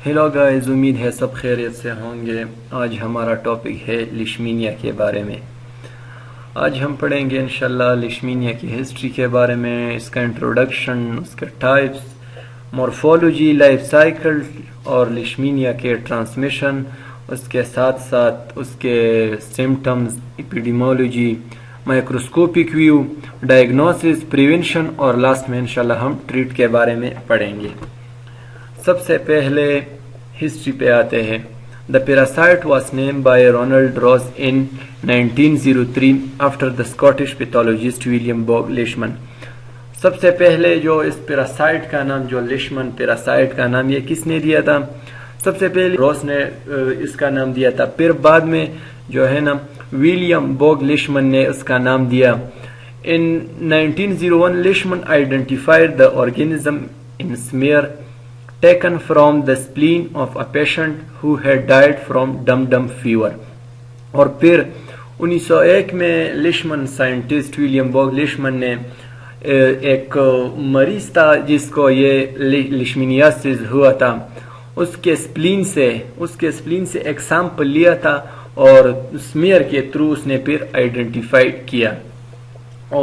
Hello guys, امید ہے سب خیریت سے ہوں گے۔ آج ہمارا ٹاپک ہے لیشمینیا کے بارے میں۔ آج ہم پڑھیں گے انشاءاللہ لیشمینیا کی ہسٹری کے بارے میں، اس کا انٹروڈکشن، اس کے ٹائپس، مورفولوجی، لائف سائیکل اور لیشمینیا کے ٹرانسمیشن، اس کے ساتھ ساتھ اس کے symptoms, epidemiology, microscopic view, diagnosis, prevention اور لاسٹ میں انشاءاللہ ہم ٹریٹ کے بارے میں پڑھیں گے۔ سب سے پہلے ہسٹری پہ آتے ہیں۔ The parasite was named by Ronald Ross in 1903 after the Scottish pathologist William Bog Leishman۔ سب سے پہلے جو اس پیراسائٹ کا نام، جو لیشمن پیراسائٹ کا نام، یہ کس نے دیا تھا؟ سب سے پہلے روس نے اس کا نام دیا تھا، پھر بعد میں جو ہے نا ویلیم بوگ لیشمن نے اس کا نام دیا۔ In 1901 Leishman identified the organism in smear taken from the spleen of a patient who had died from dum-dum fever۔ اور پھر 1901 میں لیشمن، سائنٹسٹ ویلیم بوگ لیشمن نے ایک مریض تھا جس کو یہ لیشمینیاسس ہوا تھا، اس کے سپلین سے ایک سیمپل لیا تھا اور سمیئر کے تھرو اس نے پھر آئیڈینٹیفائی کیا۔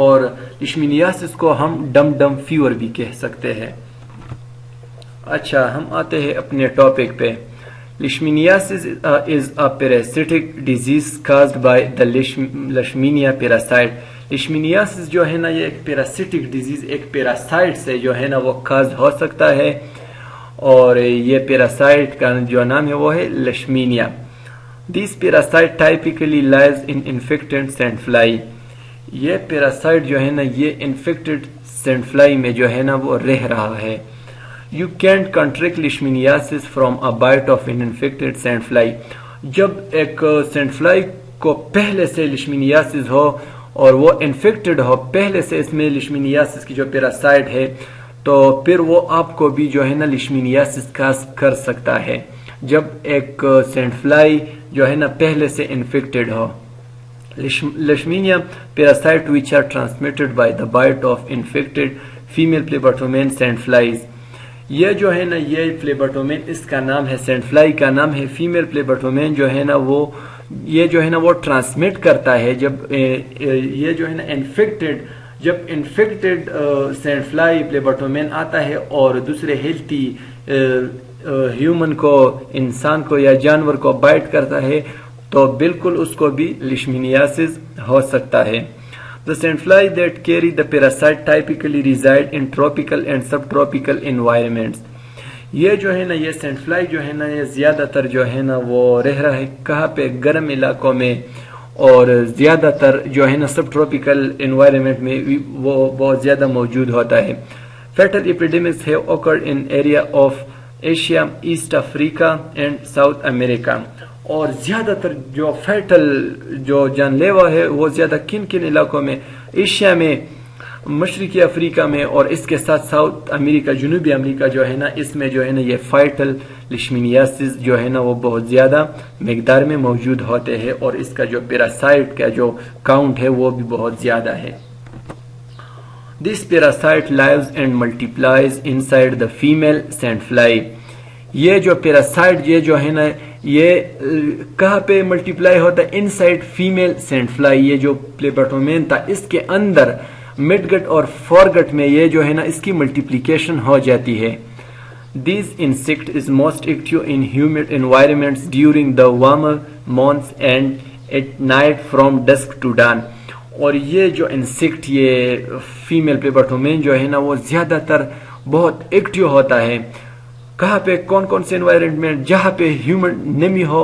اور لیشمینیاسس کو ہم ڈم فیور بھی کہہ سکتے ہیں۔ اچھا، ہم آتے ہیں اپنے ٹاپک پہ۔ Leishmaniasis is a parasitic disease caused by the leishmania parasite. Leishmaniasis جو ہے نا یہ ایک پیراسائٹک ڈیزیز، ایک پیراسائٹ سے جو ہے نا وہ کاز ہو سکتا ہے، اور یہ پیراسائٹ کا جو نام ہے وہ ہے لیشمینیا۔ دس پیراسائٹ ٹائپیکلی لائز ان انفیکٹڈ سینڈ فلائی۔ یہ پیراسائٹ جو ہے نا یہ انفیکٹڈ سینڈ فلائی میں جو ہے نا وہ رہ رہا ہے۔ You can't contract leishmaniasis from a bite of an infected sand fly۔ جب ایک سینڈ فلائی کو پہلے سے لیشمینیاسس ہو اور وہ انفیکٹڈ ہو، پہلے سے اس میں لیشمینیاسس کی جو پیراسائٹ ہے، تو پھر وہ آپ کو بھی جو ہے نا لیشمینیاسس کاز کر سکتا ہے جب ایک سینڈ فلائی جو ہے نا پہلے سے انفیکٹڈ ہو۔ Leishmania parasite which are transmitted by the bite of infected female phlebotomain sand flies۔ یہ جو ہے نا یہ فلیبوٹومین اس کا نام ہے، سینڈ فلائی کا نام ہے۔ فیمیل فلیبوٹومین جو ہے نا وہ یہ جو ہے نا وہ ٹرانسمٹ کرتا ہے جب یہ جو ہے نا انفیکٹڈ سینڈ فلائی فلیبوٹومین آتا ہے اور دوسرے ہیلتھی ہیومن کو، انسان کو یا جانور کو بائٹ کرتا ہے، تو بالکل اس کو بھی لیشمینیاسس ہو سکتا ہے۔ The sandfly that carry the parasite typically reside in tropical and subtropical environments۔ یہ جو ہے نا یہ سینڈ فلائی جو ہے نا یہ زیادہ تر جو ہے نا وہ رہ رہا ہے کہاں پہ؟ گرم علاقوں میں، اور زیادہ تر جو ہے نا سب ٹراپیکل انوائرمنٹ میں وہ بہت زیادہ موجود ہوتا ہے۔ Fatal epidemics have occurred in area of Asia, East Africa and South America۔ اور زیادہ تر جو فیٹل جو جان لیوا ہے وہ زیادہ کن علاقوں میں؟ ایشیا میں، مشرقی افریقہ میں، اور اس کے ساتھ ساؤتھ امریکہ، جنوبی امریکہ جو ہے نا اس میں جو ہے نا یہ فیٹل لیشمینیاسس جو ہے نا وہ بہت زیادہ مقدار میں موجود ہوتے ہیں، اور اس کا جو پیراسائٹ کا جو کاؤنٹ ہے وہ بھی بہت زیادہ ہے۔ This parasite lives and multiplies inside the female sandfly۔ یہ جو پیراسائٹ یہ جو ہے نا یہ کہاں پہ ملٹیپلائی ہوتا ہے؟ Inside female sand fly. یہ جو فلیبوٹومین تھا اس کے اندر مڈ گٹ اور فور گٹ میں یہ جو ہے نا اس کی ملٹیپلیکیشن ہو جاتی ہے۔ This insect is most active in humid environments during the warmer months and at night from dusk to dawn۔ اور یہ جو انسیکٹ یہ فیمیل فلیبوٹومین جو ہے نا وہ زیادہ تر بہت ایکٹیو ہوتا ہے کہاں پہ؟ کون سے انوائرمنٹ؟ جہاں پہ ہیومن نمی ہو،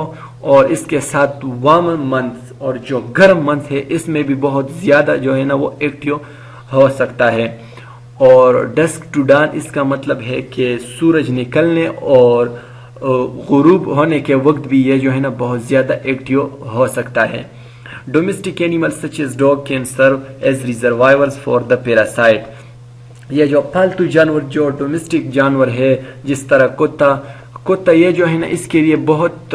اور اس کے ساتھ وارم منتھ اور جو گرم منتھ ہے اس میں بھی بہت زیادہ جو ہے نا وہ ایکٹیو ہو سکتا ہے۔ اور ڈسک ٹو ڈان اس کا مطلب ہے کہ سورج نکلنے اور غروب ہونے کے وقت بھی یہ جو ہے نا بہت زیادہ ایکٹیو ہو سکتا ہے۔ Domestic animal such as dog can serve as reservoirs for the parasite. یہ جو پالتو جانور، جو ڈومیسٹک جانور ہے جس طرح کتا یہ جو ہے نا اس کے لیے بہت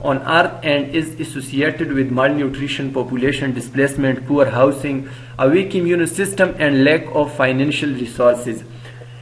on earth and is associated with malnutrition, population displacement, poor housing, a weak immune system and lack of financial resources।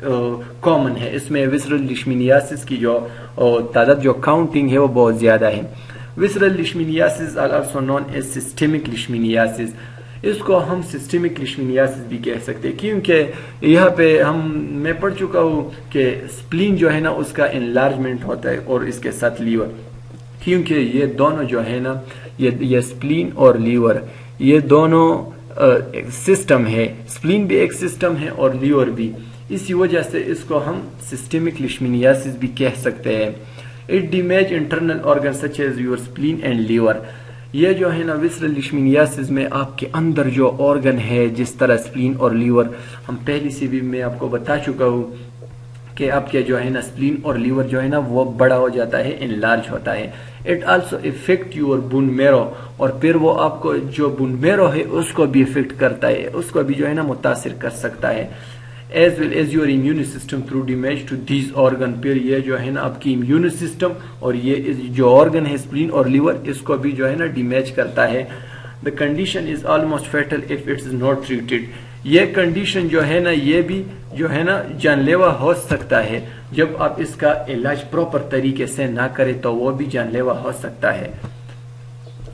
Common ہے. اس میں وسرل لیشمینیاسس کی جو تعداد جو کاؤنٹنگ ہے وہ بہت زیادہ ہے. Visceral leishmaniasis are also known as systemic leishmaniasis. اس کو ہم سسٹمک لیشمینیاسس بھی کہہ سکتے ہیں کیونکہ یہاں پہ میں پڑھ چکا ہوں کہ سپلین جو ہے نا اس کا انلارجمنٹ ہوتا ہے اور اس کے ساتھ لیور, کیونکہ یہ دونوں جو ہے نا یہ سپلین اور لیور یہ دونوں سسٹم ہے. سپلین بھی ایک سسٹم ہے اور لیور بھی, اسی وجہ سے اس کو ہم سسٹمک لیشمینیاسس بھی کہہ سکتے ہیں. It damage internal organ such as your spleen and liver. یہ جو ہے نا وسرل لیشمینیاسس میں آپ کے اندر جو آرگن ہے جس طرح سپلین اور لیور, ہم پہلی سے بھی میں آپ کو بتا چکا ہوں کہ آپ کے جو ہے نا سپلین اور لیور جو ہے نا وہ بڑا ہو جاتا ہے, انلارج ہوتا ہے. It also affect your bone marrow, اور پھر وہ آپ کو جو بون میرو ہے اس کو بھی افیکٹ کرتا ہے, اس کو بھی جو ہے نا متاثر کر سکتا ہے. As well as your immune system through damage to these organ. پھر یہ جو ہے نا آپ کی امیون سسٹم اور یہ جو آرگن ہے سپلین اور لیور اس کو بھی جو ہے نا ڈیمیج کرتا ہے. The condition is almost fatal if it is not treated. یہ کنڈیشن جو ہے نا یہ بھی جو ہے نا جان لیوا ہو سکتا ہے جب آپ اس کا علاج پراپر طریقے سے نہ کریں تو وہ بھی جان لیوا ہو سکتا ہے.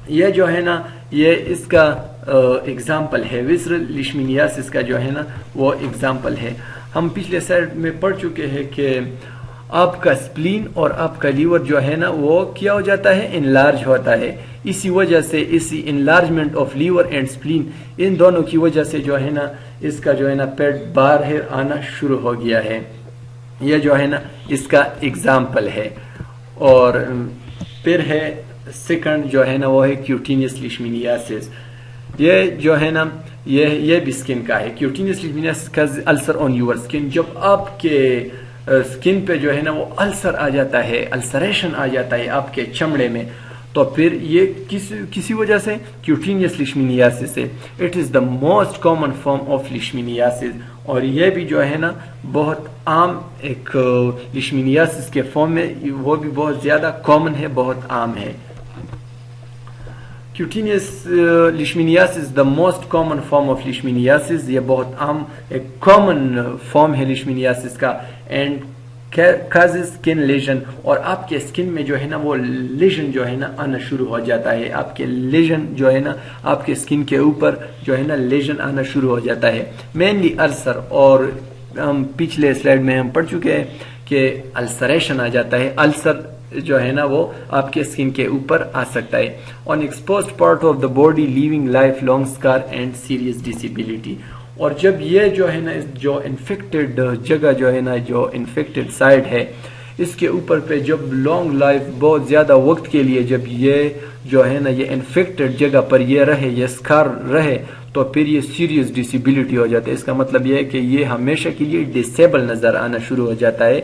یہ جو ہے نا یہ اس کا اگزامپل ہے, وسرل لیشمینیاسس کا جو ہے نا وہ اگزامپل ہے. ہم پچھلے سائڈ میں پڑھ چکے ہیں کہ آپ کا سپلین اور آپ کا لیور جو ہے نا وہ کیا ہو جاتا ہے, انلارج ہوتا ہے. اسی وجہ سے اسی انلارجمنٹ آف لیور اینڈ سپلین ان دونوں کی وجہ سے جو ہے نا اس کا جو ہے نا پیٹ باہر آنا شروع ہو گیا ہے. یہ جو ہے نا اس کا اگزامپل ہے. اور پھر ہے سیکنڈ جو ہے نا وہ ہے کیوٹینیس لیشمینیاسس. یہ جو ہے نا یہ بھی سکن کا ہے. کیوٹینیس لیشمینیاسس کا السر آن یور سکن. جب آپ کے سکن پہ جو ہے نا وہ السر آ جاتا ہے, السریشن آ جاتا ہے آپ کے چمڑے میں, تو پھر یہ کسی وجہ سے کیوٹینیس لیشمینیاسس ہے. It is the most common form of leishmaniasis. اور یہ بھی جو ہے نا بہت عام ایک لیشمینیاسس کے فارم میں, وہ بھی بہت زیادہ کامن ہے, بہت عام ہے. Cutaneous leishmaniasis the most common form of leishmaniasis. یہ بہت عام ایک کامن فارم ہے لیشمینیاسس کا. And causes skin lesion. اور آپ کے اسکن میں جو ہے نا وہ لیجن جو ہے نا آنا شروع ہو جاتا ہے. آپ کے لیجن جو ہے نا آپ کے اسکن کے اوپر جو ہے نا لیجن آنا شروع ہو جاتا ہے. مینلی السر, اور ہم پچھلے سلائیڈ میں ہم پڑھ چکے ہیں کہ السریشن آ جاتا ہے. السر جو ہے نا وہ آپ کے اسکن کے اوپر آ سکتا ہے. On exposed part of the body leaving lifelong scar and serious disability. اور جب یہ جو ہے نا جو انفیکٹڈ جگہ جو ہے نا جو انفیکٹڈ سائٹ ہے اس کے اوپر پہ جب لانگ لائف بہت زیادہ وقت کے لیے جب یہ جو ہے نا یہ انفیکٹڈ جگہ پر یہ رہے, یہ اسکار رہے, تو پھر یہ سیریس ڈسیبلٹی ہو جاتا ہے. اس کا مطلب یہ ہے کہ یہ ہمیشہ کے لیے ڈسیبل نظر آنا شروع ہو جاتا ہے,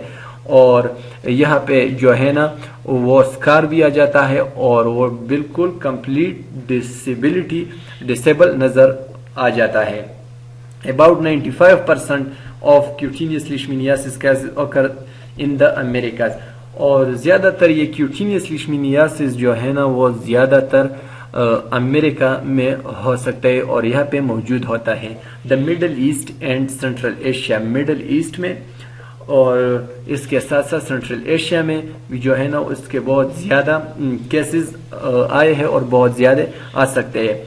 اور یہاں پہ جو ہے نا وہ اسکار بھی آ جاتا ہے اور وہ بالکل کمپلیٹ ڈسیبل نظر آ جاتا ہے. About 95% of cutaneous leishmaniasis cases occur in the Americas. اور زیادہ تر یہ cutaneous leishmaniasis جو ہے نا وہ زیادہ تر امریکہ میں ہو سکتا ہے اور یہاں پہ موجود ہوتا ہے. The Middle East and Central Asia. Middle East میں اور اس کے ساتھ ساتھ سینٹرل ایشیا میں جو ہے نا اس کے بہت زیادہ کیسز آئے ہیں اور بہت زیادہ آ سکتے ہیں.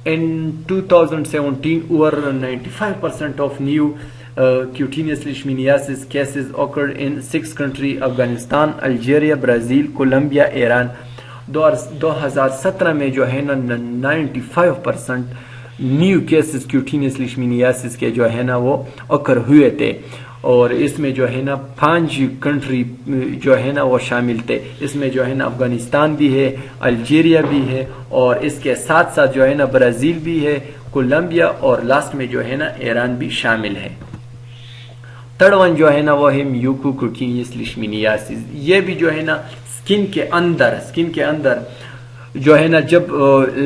In 2017, over 95% of new cutaneous leishmaniasis cases occurred in 6 countries: Afghanistan, Algeria, Brazil, Colombia, Iran. 2017 میں جو ہے نا 95% نیو کیسز کیوٹینیس لیشمینیاسس کے جو ہے نا وہ occur ہوئے تھے, اور اس میں جو ہے نا 5 کنٹری جو ہے نا وہ شامل تھے. اس میں جو ہے نا افغانستان بھی ہے, الجیریا بھی ہے, اور اس کے ساتھ ساتھ جو ہے نا برازیل بھی ہے, کولمبیا, اور لاسٹ میں جو ہے نا ایران بھی شامل ہے. تھرڈ ون جو ہے نا وہ ہے میوکوکوٹینیس لیشمینیاسس. یہ بھی جو ہے نا اسکن کے اندر جو ہے نا جب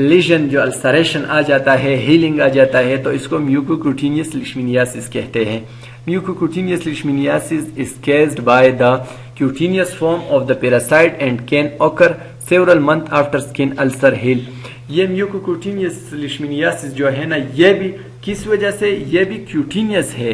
لیجن جو السریشن آ جاتا ہے, ہیلنگ آ جاتا ہے, تو اس کو میوکوکوٹینیس لیشمینیاسس کہتے ہیں. Mucocutaneous leishmaniasis is caused by the cutaneous form of the parasite and can occur several months after skin ulcer heal. یہ میوکوکوٹینیس لیشمینیاسس جو ہے نا یہ بھی کس وجہ سے, یہ بھی کیوٹینیس ہے.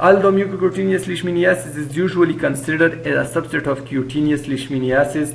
Although mucocutaneous leishmaniasis is usually considered as a subset of cutaneous leishmaniasis,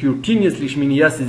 cutaneous leishmaniasis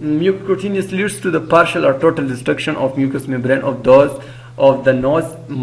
Mucocutaneous leads to the partial or total destruction of mucous membrane of those of the nose,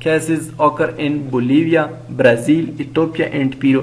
cases occur in Bolivia, Brazil, Ethiopia and Peru।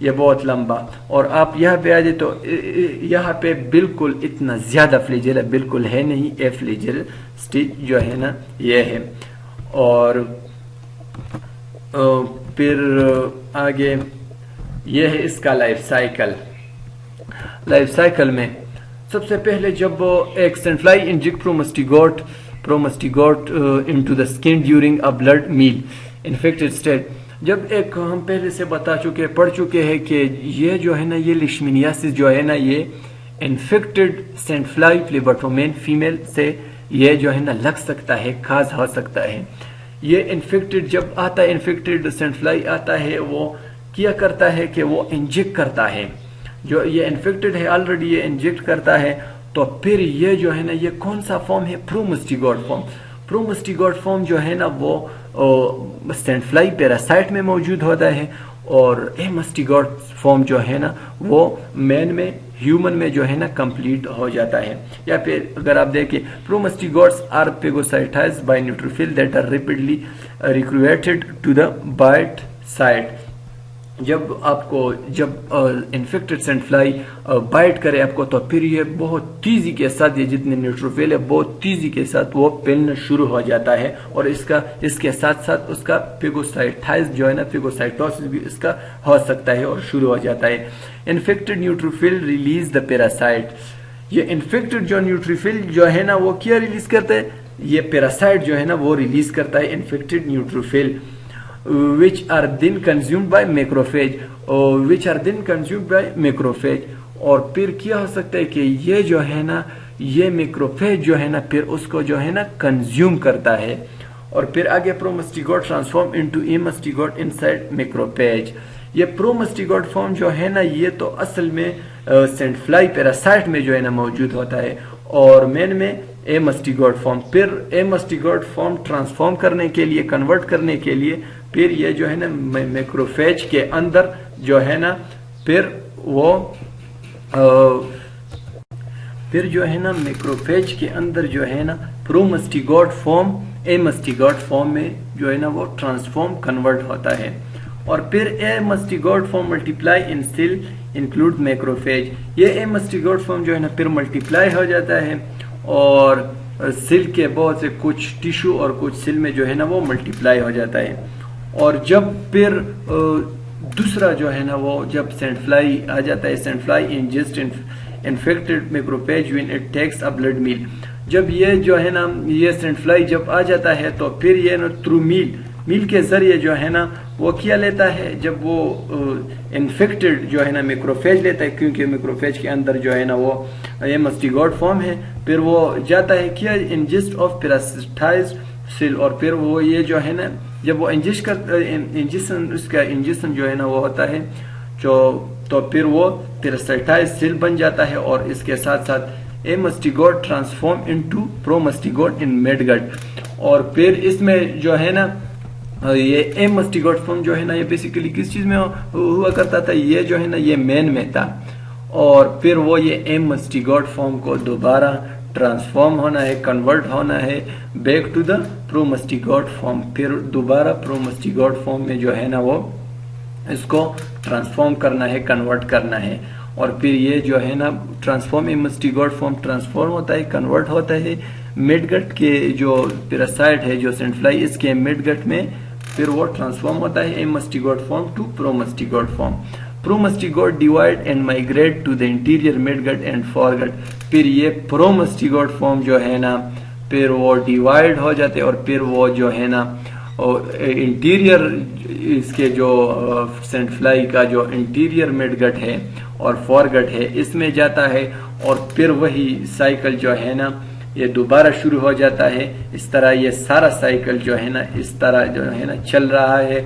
یہ بہت لمبا. اور آپ یہاں پہ آ جائے تو یہاں پہ بالکل اتنا زیادہ فلیجیلا بالکل ہے نہیں. اے فلیجیل سٹیج جو ہے نا یہ ہے. اور پھر آگے یہ ہے اس کا لائف سائیکل. لائف سائیکل میں سب سے پہلے جب ایک sandfly inject promastigote into the skin during a blood meal infected stage. جب ایک ہم پہلے سے پڑھ چکے ہیں کہ یہ جو ہے نا یہ لیشمینیاسس جو ہے نا یہ انفیکٹڈ سینڈفلائی فلیبرٹومین فیمیل سے یہ جو ہے نا لگ سکتا ہے, کاز ہو سکتا ہے. یہ انفیکٹڈ جب آتا ہے, انفیکٹڈ سینڈفلائی آتا ہے, وہ کیا کرتا ہے کہ وہ انجیکٹ کرتا ہے. جو یہ انفیکٹڈ ہے آلریڈی یہ انجیکٹ کرتا ہے. تو پھر یہ جو ہے نا یہ کون سا فارم ہے؟ پرومسٹیگوٹ فارم. پرومسٹیگوٹ فارم جو ہے نا وہ سینڈفلائی پیراسائٹ میں موجود ہوتا ہے, اور ایمسٹیگوٹ فارم جو ہے نا وہ مین میں ہیومن میں جو ہے نا کمپلیٹ ہو جاتا ہے. یا پھر اگر آپ دیکھیں promastigotes are phagocytized by neutrophil that are rapidly recruited to the bite site. جب انفیکٹڈ سینڈفلائی بائٹ کرے آپ کو تو پھر یہ بہت تیزی کے ساتھ یہ جتنے نیوٹروفیل ہے بہت تیزی کے ساتھ وہ پھیلنا شروع ہو جاتا ہے, اور اس کے ساتھ ساتھ اس کا پیگوسائٹائز جو ہے نا پیگوسائٹوسس بھی اس کا ہو سکتا ہے اور شروع ہو جاتا ہے. Infected neutrophil release the parasite. یہ انفیکٹڈ جو نیوٹروفیل جو ہے نا وہ کیا ریلیز کرتا ہے؟ یہ پیراسائٹ جو ہے نا وہ ریلیز کرتا ہے infected نیوٹروفیل which are then consumed by macrophage. اور پھر کیا ہو سکتا ہے کہ یہ جو ہے نا یہ میکروفیج جو ہے نا پھر اس کو جو ہے نا کنزیوم کرتا ہے. اور پھر آگے پرومسٹیگوٹ ٹرانسفارم انٹو ایمسٹیگوٹ انسائڈ میکروفیج. یہ پرومسٹیگوٹ فارم جو ہے نا یہ تو اصل میں سینڈفلائی پیراسائٹ میں جو ہے نا موجود ہوتا ہے, اور مین میں ایمسٹیگوٹ فارم. پھر ایمسٹیگوٹ فارم ٹرانسفارم کرنے کے لیے, کنورٹ کرنے کے لیے پھر یہ جو ہے نا میکروفیج کے اندر جو ہے نا پھر جو ہے نا میکروفیج کے اندر جو ہے نا پرومسٹیگوٹ فارم ایمسٹیگوٹ فارم میں جو ہے نا وہ ٹرانسفارم کنورٹ ہوتا ہے. اور پھر ایمسٹیگوٹ فارم ملٹیپلائی ان سیل انکلوڈ میکروفیج. یہ ایمسٹیگوٹ فارم جو ہے نا پھر ملٹیپلائی ہو جاتا ہے, اور سیل کے بہت سے کچھ ٹیشو اور کچھ سیل میں جو ہے نا وہ ملٹیپلائی ہو جاتا ہے. اور جب پھر دوسرا جو ہے نا وہ جب سینڈفلائی آ جاتا ہے, sandfly ingest infected macrophage when it takes a blood meal. جب یہ جو ہے نا یہ سینڈفلائی جب آ جاتا ہے تو پھر یہ نا تھرو میل کے ذریعے جو ہے نا وہ کیا لیتا ہے, جب وہ انفیکٹڈ جو ہے نا میکروفیج لیتا ہے, کیونکہ میکروفیج کے اندر جو ہے نا وہ ایمسٹیگوٹ فارم ہے, پھر وہ جاتا ہے کیا انجسٹ آف پیراسائٹائزڈ سیل. اور پھر وہ یہ جو ہے نا جب وہ اس کا انجیکشن جو ہے نا وہ ہوتا ہے تو پھر وہ پیراسائٹائز سیل بن جاتا ہے, اور اس کے ساتھ ساتھ ایمسٹیگوٹ ٹرانسفارم انٹو پرومسٹیگوٹ ان میڈ گٹ. اور پھر اس میں جو ہے نا یہ ایمسٹیگوٹ فارم جو ہے نا یہ بیسیکلی کس چیز میں ہوا کرتا تھا؟ یہ جو ہے نا یہ مین میں تھا, اور پھر وہ یہ ایمسٹیگوٹ فارم کو دوبارہ ٹرانسفارم ہونا ہے, کنورٹ ہونا ہے بیک ٹو دا پرومسٹیگوٹ فارم. پھر دوبارہ پرومسٹیگوٹ فارم میں جو ہے نا وہ اس کو ٹرانسفارم کرنا ہے, کنورٹ کرنا ہے. اور پھر یہ جو ہے نا ٹرانسفارم ایمسٹیگوٹ فارم ٹرانسفارم ہوتا ہے, کنورٹ ہوتا ہے میڈ گٹ کے جو پیراسائٹ ہے جو سینڈفلائی اس کے میڈ گٹ میں, پھر وہ ٹرانسفارم ہوتا ہے amastigote form to promastigote form. Promastigote divide and migrate to the anterior midgut and foregut. پھر یہ پرومسٹیگوٹ فارم جو ہے نا پھر وہ ڈیوائڈ ہو جاتے, اور پھر وہ جو ہے نا انٹیریئر اس کے جو سینڈفلائی کا جو انٹیریئر میڈ گٹ ہے اور فور گٹ ہے اس میں جاتا ہے, اور پھر وہی سائیکل جو ہے نا یہ دوبارہ شروع ہو جاتا ہے. اس طرح یہ سارا سائیکل جو ہے نا اس طرح جو ہے نا چل رہا ہے.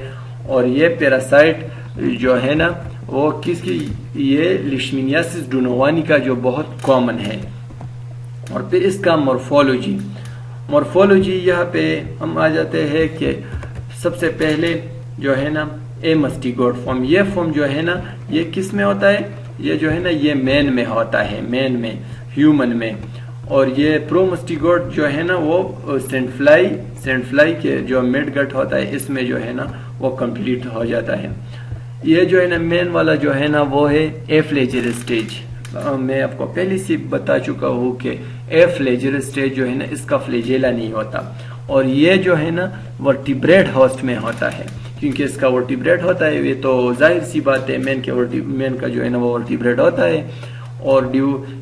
اور یہ پیراسائٹ جو ہے نا وہ کس کی, یہ لیشمینیاسس ڈونوانی کا جو بہت کامن ہے. اور پھر اس کا مورفولوجی یہاں پہ ہم آ جاتے ہیں کہ سب سے پہلے جو ہے نا ایمسٹیگوٹ فارم, یہ فارم جو ہے نا یہ کس میں ہوتا ہے؟ یہ جو ہے نا یہ مین میں ہوتا ہے, مین میں ہیومن میں. اور یہ پرومسٹیگوٹ جو ہے نا وہ سینڈفلائی کے جو میڈ گٹ ہوتا ہے اس میں جو ہے نا وہ کمپلیٹ ہو جاتا ہے. یہ جو ہے نا مین والا جو ہے نا وہ ہے ایفلیجر اسٹیج. میں آپ کو پہلے سے بتا چکا ہوں کہ ایفلیجر اسٹیج جو ہے نا اس کا فلیجیلا نہیں ہوتا، اور یہ جو ہے نا ورٹیبریٹ ہوسٹ میں ہوتا ہے، کیونکہ اس کا ورٹیبریٹ ہوتا ہے. یہ تو ظاہر سی بات ہے، مین کا جو ہے نا وہ ورٹیبریٹ ہوتا ہے. اور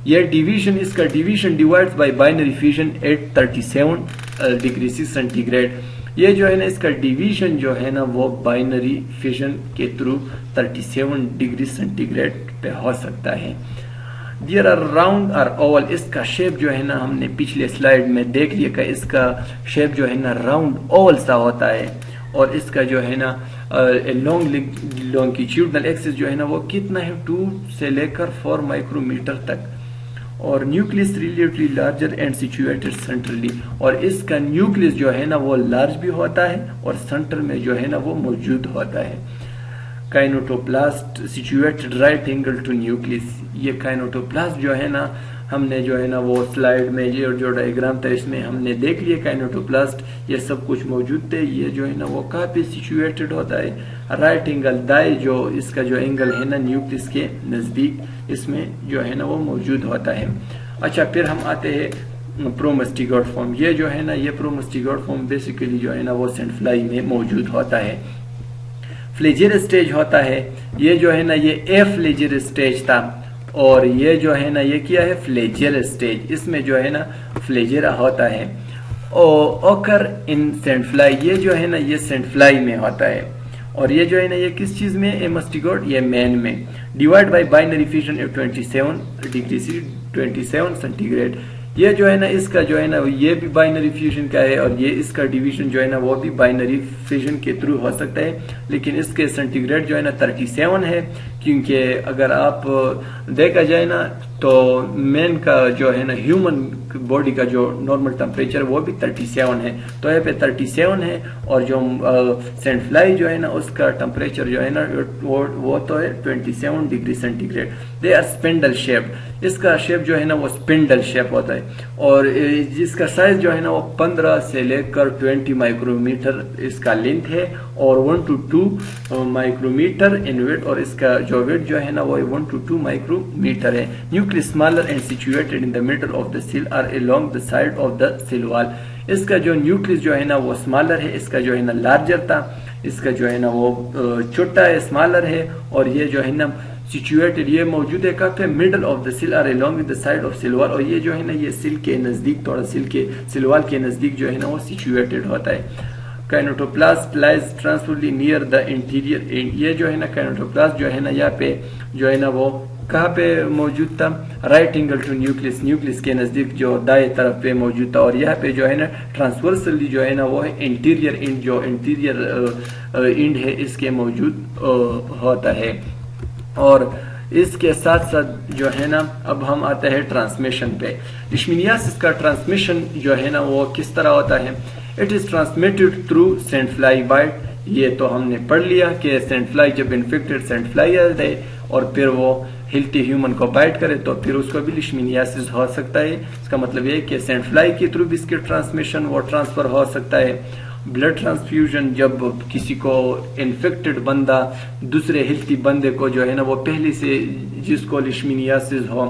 یہ ڈیویژن، اس کا division divide by binary fission at 37 degree centigrade. یہ جو ہے نا اس کا ڈیویژن جو ہے نا وہ بائنری فیوژن کے تھرو 37 ڈگری سینٹی گریڈ پہ ہو سکتا ہے. دیر آر راؤنڈ اور اوول، اس کا شیپ جو ہے نا ہم نے پچھلے سلائیڈ میں دیکھ لیا کہ اس کا شیپ جو ہے نا راؤنڈ اوول سا ہوتا ہے. اور اس کا جو ہے نا لانگیٹیوڈنل ایکسس جو ہے نا وہ کتنا ہے 2 سے لے کر 4 مائکرو میٹر تک. اور Nucleus relatively larger and situated centrally, اور اس کا نیوکلس جو ہے نا وہ لارج بھی ہوتا ہے اور سینٹر میں جو ہے نا وہ موجود ہوتا ہے. Kinetoplast situated right angle to nucleus. یہ کائنوٹوپلاسٹ جو ہے نا ہم نے جو ہے نا وہ سلائیڈ میں یہ جو ڈائیگرام تھا اس میں ہم نے دیکھ لیا کائنوٹوپلاسٹ یہ سب کچھ موجود تھے. یہ جو ہے نا وہ کہاں پہ سچویٹڈ ہوتا ہے؟ رائٹ اینگل، دائیں جو اس کا جو اینگل ہے نا نیوکلس کے نزدیک اس میں جو ہے نا وہ موجود ہوتا ہے. اچھا، پھر ہم آتے ہیں پرومسٹیگوٹ فارم. یہ جو ہے نا یہ پرومسٹیگوٹ فارم بیسیکلی جو ہے نا وہ سینٹ فلائی میں موجود ہوتا ہے. فلیجر اسٹیج ہوتا ہے، یہ جو ہے نا یہ اے فلیجر اسٹیج تھا، اور یہ جو ہے نا یہ کیا ہے فلیجر اسٹیج. اس میں جو ہے نا فلیجرا ہوتا ہے. اوکر ان سینٹ فلائی، یہ جو ہے نا یہ سینٹ فلائی میں ہوتا ہے. اور یہ جو ہے نا یہ کس چیز میں؟ ایمسٹیگوٹ، یہ مین میں. Divide by binary fission 27 degree 27 centigrade. یہ جو ہے نا اس کا جو ہے نا یہ بھی بائنری فیوژن کا ہے، اور یہ اس کا ڈیویژن جو ہے نا وہ بھی بائنری فیوژن کے تھرو ہو سکتا ہے. لیکن اس کے سینٹی گریڈ جو ہے نا 37 ہے، کیونکہ اگر آپ دیکھا جائے نا تو مین کا جو ہے نا ہیومن باڈی کا جو نارمل ٹمپریچر وہ بھی 37 ہے. تو یہ پہ 37 ہے، اور جو سینٹ فلائی جو ہے نا اس کا ٹمپریچر جو ہے نا وہ تو ہے 27 degree centigrade. They are spindle shape. اس کا شیپ جو ہے نا وہ اسپنڈل شیپ ہوتا ہے، اور جس کا سائز جو ہے نا وہ 15 سے لے کر 20 مائکرو میٹر اس کا لینتھ ہے، اور 1 to 2 micro meter in weight, اور اس کا جو ویٹ جو ہے نا وہ 1 to 2 مائکرو میٹر ہے. Nucleus smaller and situated in the middle of the cell اور along the side of the cell wall. اس کا جو نیوکلس جو ہے نا وہ اسمالر ہے، اس کا جو ہے نا لارجر تھا. اس کا جو ہے نا وہ چھوٹا ہے، اسمالر ہے، اور یہ جو ہے نا سچویٹڈ یہ موجود ہے کہاں پہ؟ مڈل آف دا سیل اور along with the side of cell wall. اور یہ جو ہے نا یہ سیل کے نزدیک، تھوڑا سیل وال کے نزدیک جو ہے نا وہ سچویٹڈ ہوتا ہے. Kinetoplast lies transversely near the anterior end. یہ جو ہے نا کائنوٹوپلاسٹ جو ہے نا یہاں پہ جو ہے نا وہ کہاں پہ موجود تھا؟ Right angle to nucleus, nucleus کے نزدیک جو دائیں طرف پہ موجود تھا. اور یہاں پہ جو ہے نا ٹرانسورسلی جو ہے نا وہ انٹیریئر اینڈ، جو انٹیریئر اینڈ ہے اس کے موجود ہوتا ہے. اور اس کے ساتھ ساتھ جو ہے نا اب ہم آتے ہیں ٹرانسمیشن پہ. لیشمینیاسس کا ٹرانسمیشن جو ہے نا وہ کس طرح ہوتا ہے؟ It is transmitted through sand fly bite. یہ تو ہم نے پڑھ لیا کہ سینٹ فلائی جب انفیکٹڈ سینٹ فلائی ہے اور پھر وہ ہیلتھی ہیومن کو بائٹ کرے تو پھر اس کو بھی لیشمینیاسس ہو سکتا ہے. اس کا مطلب یہ ہے کہ سینٹ فلائی کے تھرو بھی اس کے ٹرانسمیشن وہ ٹرانسفر ہو سکتا ہے. بلڈ ٹرانسفیوژن، جب کسی کو انفیکٹڈ بندہ دوسرے ہیلتھی بندے کو جو ہے نا وہ پہلے سے جس کو لیشمینیاسس ہو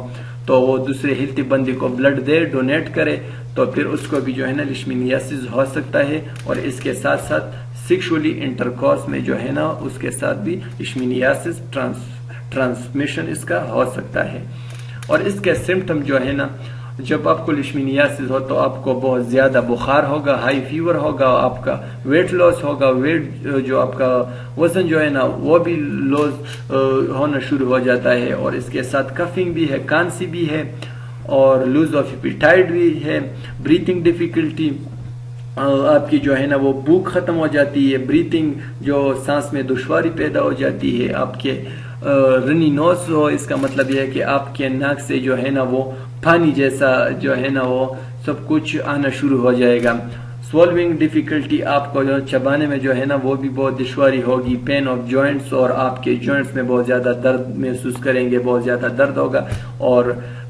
تو وہ دوسرے ہیلتھی بندے کو بلڈ دے، ڈونیٹ کرے، تو پھر اس کو بھی جو ہے نا لیشمینیاسس ہو سکتا ہے. اور اس کے ساتھ ساتھ سیکشولی انٹرکورس میں جو ہے نا اس کے ساتھ بھی لیشمینیاسس ٹرانسمیشن اس کا ہو سکتا ہے. اور اس کے سمپٹم جو ہے نا جب آپ کو لیشمینیاسس ہو تو آپ کو بہت زیادہ بخار ہوگا، ہائی فیور ہوگا، آپ کا ویٹ لاس ہوگا، ویٹ جو آپ کا وزن جو ہے نا وہ بھی لوز ہونا شروع ہو جاتا ہے. اور اس کے ساتھ کفنگ بھی ہے، کانسی بھی ہے، اور لوز آف ایپیٹائٹ بھی ہے، بریتھنگ ڈیفیکلٹی، آپ کی جو ہے نا وہ بھوک ختم ہو جاتی ہے، بریتھنگ جو سانس میں دشواری پیدا ہو جاتی ہے، آپ کے رنی نوز ہو. اس کا مطلب یہ ہے کہ آپ کے ناک سے جو ہے نا وہ پانی جیسا جو ہے نا وہ سب کچھ آنا شروع ہو جائے گا. سولونگ ڈیفیکلٹی، آپ کو جو چبانے میں جو ہے نا وہ بھی بہت دشواری ہوگی. پین آف جوائنٹس، اور آپ کے جوائنٹس میں بہت زیادہ درد محسوس کریں گے، بہت زیادہ درد ہوگا. اور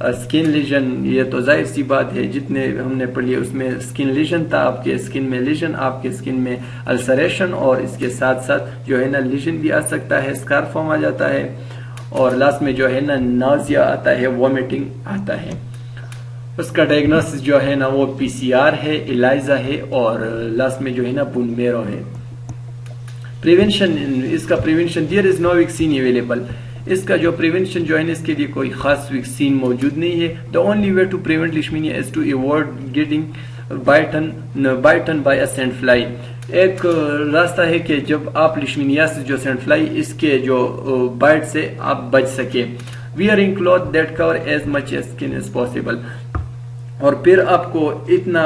اسکن لیجن، یہ تو ظاہر سی بات ہے، جتنے ہم نے پڑھی اس میں اسکن لیجن تھا، آپ کے اسکن میں لیجن، آپ کے اسکن میں السریشن، اور اس کے ساتھ ساتھ جو ہے نا لیجن بھی آ سکتا ہے، اسکار فارم آ جاتا ہے، اور لاسٹ میں جو ہے نا نازیا آتا ہے، وومیٹنگ آتا ہے. اس کا ڈائگنوسس جو ہے نا وہ پی سی آر ہے، ایلائزا ہے، اور لاسٹ میں جو ہے نا بون میرو ہے. پریونشن، اس کا پریونشن، دیر از نو ویکسین اویلیبل. اس کا جو پریونشن جو ہے نا اس کے لیے کوئی خاص ویکسین موجود نہیں ہے. The only way to prevent leishmania is to avoid getting bitten by a sandfly. ایک راستہ ہے کہ جب آپ لیشمینیاسس جو سینڈ فلائی اس کے جو بائٹ سے آپ بچ سکے. Wearing cloth that cover as much as skin is possible. اور پھر آپ کو اتنا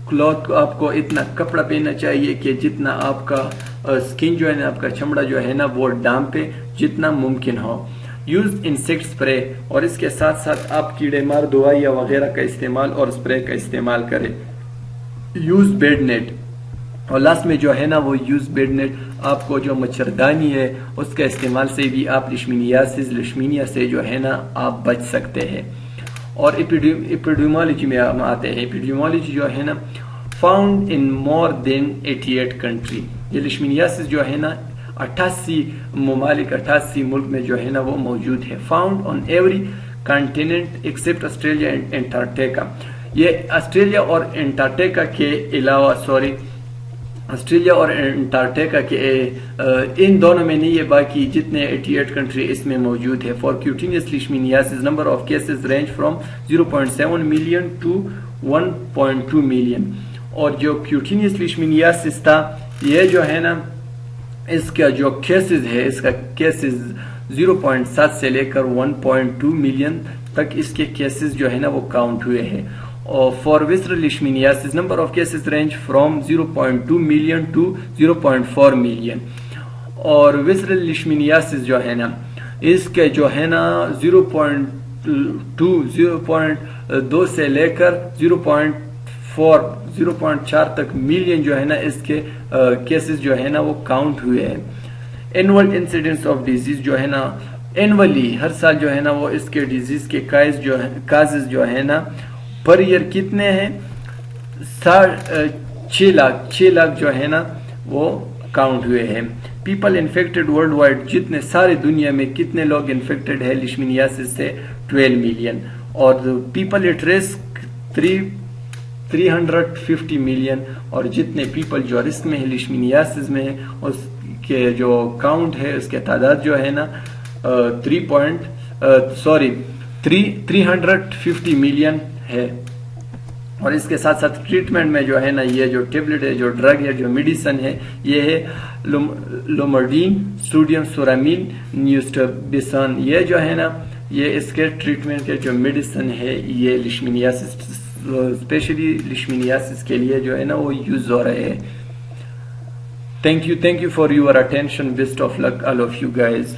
کلوتھ، آپ کو اتنا کپڑا پہننا چاہیے کہ جتنا آپ کا اسکن جو ہے نا، آپ کا چمڑا جو ہے نا وہ ڈانپے جتنا ممکن ہو. یوز انسیکٹ اسپرے، اور اس کے ساتھ ساتھ آپ کیڑے مار دوائیاں وغیرہ کا استعمال اور اسپرے کا استعمال کریں. یوز بیڈ نیٹ، اور لاسٹ میں جو ہے نا وہ یوز بیڈ نیٹ. آپ کو جو مچھردانی ہے اس کا استعمال سے بھی آپ لیشمینیا سے جو ہے نا آپ بچ سکتے ہیں. اور ایپیڈیمولوجی میں ہم آتے ہیں. ایپیڈیمولوجی جو ہے نا found in more than 88 country. یہ لیشمینیاسس جو ہے نا 88 ممالک، 88 ملک میں جو ہے نا وہ موجود ہے. Found on every continent accept Australia and Antarctica. یہ آسٹریلیا اور انٹارکٹیکا کے علاوہ، آسٹریلیا اور انٹارکٹیکا کے ان دونوں میں نہیں ہے، باقی جتنے 88 کنٹری اس میں موجود ہے. For cutaneous leishmaniasis number of cases range from 0.7 million to 1.2 million. اور جو کیوٹینیس لیشمینیاسس تھا یہ جو ہے نا اس کا جو کیسز ہے، اس کا کیسز 0.7 سے لے کر 1.2 ملین تک اس کے کیسز جو ہے نا وہ کاؤنٹ ہوئے ہیں. اور for visceral leishmaniasis number of cases range from 0.2 million to 0.4 million. اور وسرل لیشمینیاسس جو ہے نا اس کے جو ہے نا 0.2 سے لے کر 0.4 تک ملین جو ہے نا اس کے کیسز جو ہے نا وہ کاؤنٹ ہوئے ہیں. اینول انسیڈنس آف ڈیزیز جو ہے نا اینولی ہر سال جو ہے نا وہ اس کے ڈیزیز کے کازز جو ہے نا پر ایئر کتنے ہیں؟ 6 لاکھ جو ہے نا وہ کاؤنٹ ہوئے ہیں. پیپل انفیکٹڈ ورلڈ وائڈ، جتنے سارے دنیا میں کتنے لوگ انفیکٹڈ ہے لیشمینیاسس سے 12 ملین. اور پیپل ایٹ رسک 350 ملین. اور جتنے پیپل جو رسک میں ہے لیشمینیاسس میں ہے اس کے جو کاؤنٹ ہے، اس کے تعداد جو ہے نا 350 ملین ہے. اور اس کے ساتھ ساتھ ٹریٹمنٹ میں جو ہے نا یہ جو ٹیبلٹ ہے، جو ڈرگ ہے، جو میڈیسن ہے، یہ ہے لومرڈین، سوڈیم سورامین، نیوسٹابیسان. یہ جو ہے نا یہ اس کے ٹریٹمنٹ کے جو میڈیسن ہے یہ لیشمینیاسس، اسپیشلی لیشمینیاسس کے لیے جو ہے نا وہ یوز ہو رہے ہیں. Thank you for your attention. Best of luck all of you guys.